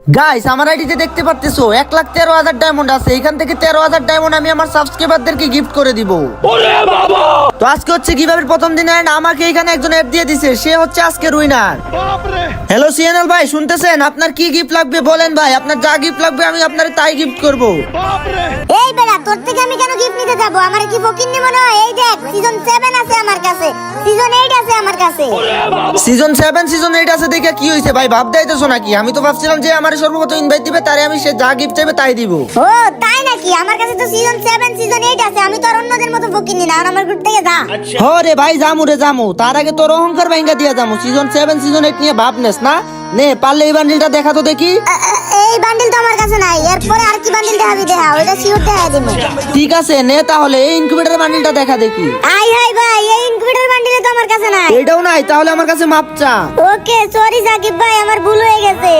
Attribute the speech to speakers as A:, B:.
A: Guys আমার আইডিতে দেখতে পাচ্তেছো 1,13,000 ডায়মন্ড আছে। এখান থেকে 13,000 ডায়মন্ড আমি আমার সাবস্ক্রাইবারদেরকে গিফট করে দিব। তো আজকে হচ্ছে কিভাবে প্রথম দিনে আমাকে এখানে একজন অ্যাড দিয়ে দিছে, সে হচ্ছে আজকে উইনার। হ্যালো সিএনএল ভাই, শুনতেছেন? আপনার কি গিফট লাগবে বলেন ভাই, আপনার যা গিফট লাগবে আমি আপনার তাই গিফট করব।
B: এই বেটা, তোর থেকে আমি কেন গিফট নিতে যাব? আমার কি ফকিন্নি মনে হয়? এই দেখ, সিজন 7 আছে আমার কাছে, সিজন 8 আছে আমার কাছে।
A: সিজন 7 সিজন 8 আছে দেখে কি হইছে ভাই? ভাব দাইতেছো নাকি? আমি তো ভাবছিলাম যে আমার সর্বপ্রথম ইনভাইট দিবে, তারে আমি সে যা গিফট চাইবে তাই দিব।
B: ও তাই নাকি? আমার কাছে তো সিজন 7 সিজন 8 আছে। আমি তো আর অন্যদের মতো ফকিন্নি না। আর আমার গ্রুপ থেকে যা।
A: হ রে ভাই, জামু রে জামু, তার আগে তোর অহংকার ভাঙ্গা দিয়া জামু। সিজন 7 সিজন 8 নিয়ে ভাবনেস না? নে পারলে এই বান্ডিলটা দেখা তো দেখি।
B: এই বান্ডিল তো আমার কাছে নাই। এরপরে আর কি বান্ডিল দেখাবি? দেখা, ওইটা সিওর দেখা দিমু।
A: ঠিক আছে নে তাহলে এই ইনকিউবেটর বান্ডিলটা দেখা দেখি।
B: আই হাই ভাই, এই ইনকিউবেটর বান্ডিল তো আমার কাছে নাই।
A: এটাও নাই? তাহলে আমার কাছে মাপ চা।
B: ওকে সরি সাকিব ভাই, আমার ভুল হয়ে গেছে।